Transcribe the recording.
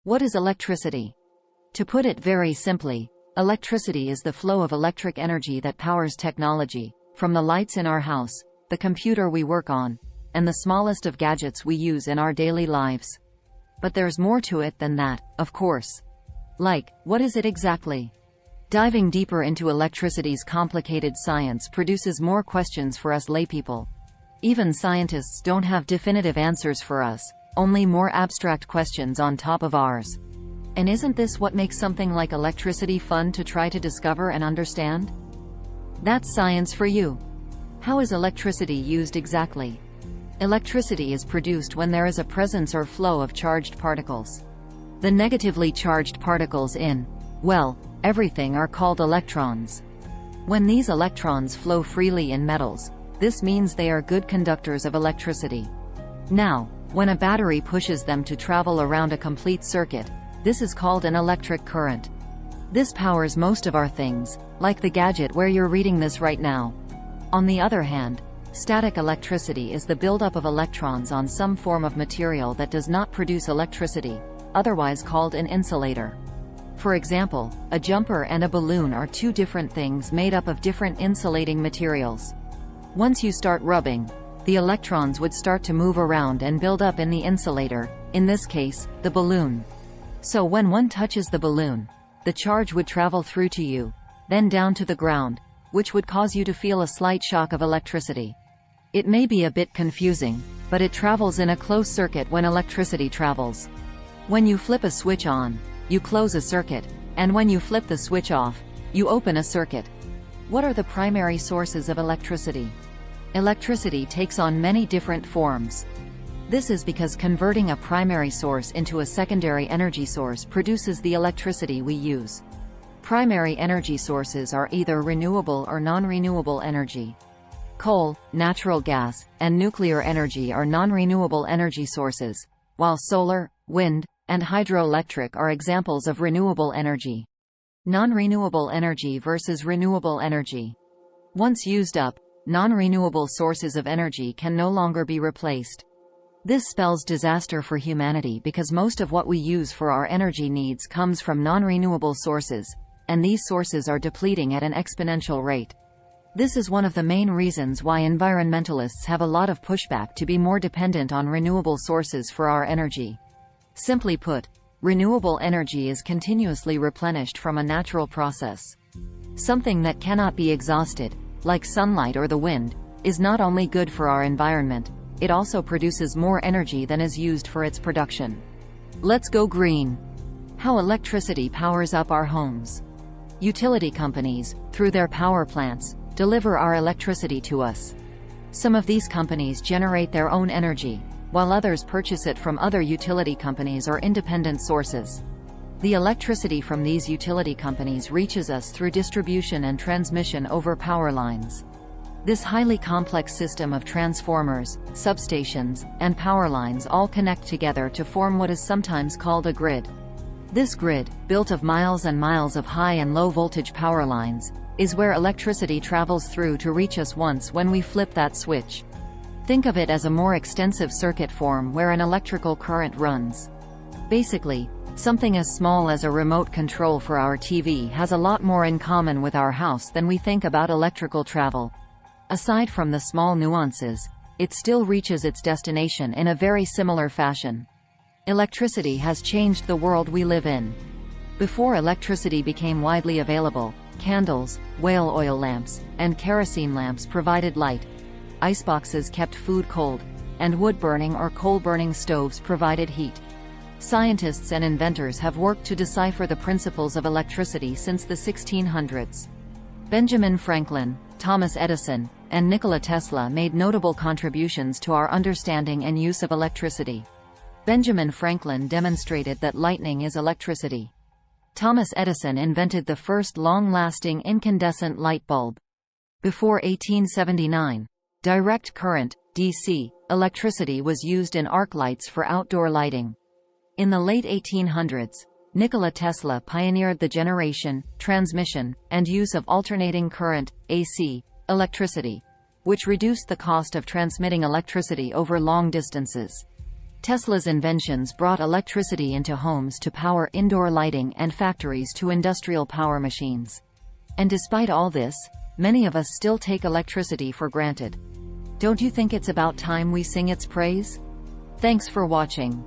What is electricity? To put it very simply, electricity is the flow of electric energy that powers technology, from the lights in our house, the computer we work on, and the smallest of gadgets we use in our daily lives. But there's more to it than that, of course. Like, what is it exactly? Diving deeper into electricity's complicated science produces more questions for us laypeople. Even scientists don't have definitive answers for us, only more abstract questions on top of ours. And isn't this what makes something like electricity fun to try to discover and understand? That's science for you. How is electricity used exactly? Electricity is produced when there is a presence or flow of charged particles. The negatively charged particles in, well, everything are called electrons. When these electrons flow freely in metals, this means they are good conductors of electricity. Now, when a battery pushes them to travel around a complete circuit, this is called an electric current. This powers most of our things, like the gadget where you're reading this right now. On the other hand, static electricity is the buildup of electrons on some form of material that does not produce electricity, otherwise called an insulator. For example, a jumper and a balloon are two different things made up of different insulating materials. Once you start rubbing, the electrons would start to move around and build up in the insulator, in this case, the balloon. So when one touches the balloon, the charge would travel through to you, then down to the ground, which would cause you to feel a slight shock of electricity. It may be a bit confusing, but it travels in a closed circuit when electricity travels. When you flip a switch on, you close a circuit, and when you flip the switch off, you open a circuit. What are the primary sources of electricity? Electricity takes on many different forms. This is because converting a primary source into a secondary energy source produces the electricity we use. Primary energy sources are either renewable or non-renewable energy. Coal, natural gas, and nuclear energy are non-renewable energy sources, while solar, wind, and hydroelectric are examples of renewable energy. Non-renewable energy versus renewable energy. Once used up, non-renewable sources of energy can no longer be replaced. This spells disaster for humanity because most of what we use for our energy needs comes from non-renewable sources, and these sources are depleting at an exponential rate. This is one of the main reasons why environmentalists have a lot of pushback to be more dependent on renewable sources for our energy. Simply put, renewable energy is continuously replenished from a natural process. Something that cannot be exhausted, like sunlight or the wind, is not only good for our environment, it also produces more energy than is used for its production. Let's go green. How electricity powers up our homes. Utility companies, through their power plants, deliver our electricity to us. Some of these companies generate their own energy, while others purchase it from other utility companies or independent sources. The electricity from these utility companies reaches us through distribution and transmission over power lines. This highly complex system of transformers, substations, and power lines all connect together to form what is sometimes called a grid. This grid, built of miles and miles of high and low voltage power lines, is where electricity travels through to reach us once when we flip that switch. Think of it as a more extensive circuit form where an electrical current runs. Basically, something as small as a remote control for our TV has a lot more in common with our house than we think about electrical travel. Aside from the small nuances, it still reaches its destination in a very similar fashion. Electricity has changed the world we live in. Before electricity became widely available, candles, whale oil lamps, and kerosene lamps provided light. Iceboxes kept food cold, and wood-burning or coal-burning stoves provided heat. Scientists and inventors have worked to decipher the principles of electricity since the 1600s. Benjamin Franklin, Thomas Edison, and Nikola Tesla made notable contributions to our understanding and use of electricity. Benjamin Franklin demonstrated that lightning is electricity. Thomas Edison invented the first long-lasting incandescent light bulb. Before 1879, direct current, DC, electricity was used in arc lights for outdoor lighting. In the late 1800s, Nikola Tesla pioneered the generation, transmission, and use of alternating current, AC, electricity, which reduced the cost of transmitting electricity over long distances. Tesla's inventions brought electricity into homes to power indoor lighting and factories to industrial power machines. And despite all this, many of us still take electricity for granted. Don't you think it's about time we sing its praise? Thanks for watching.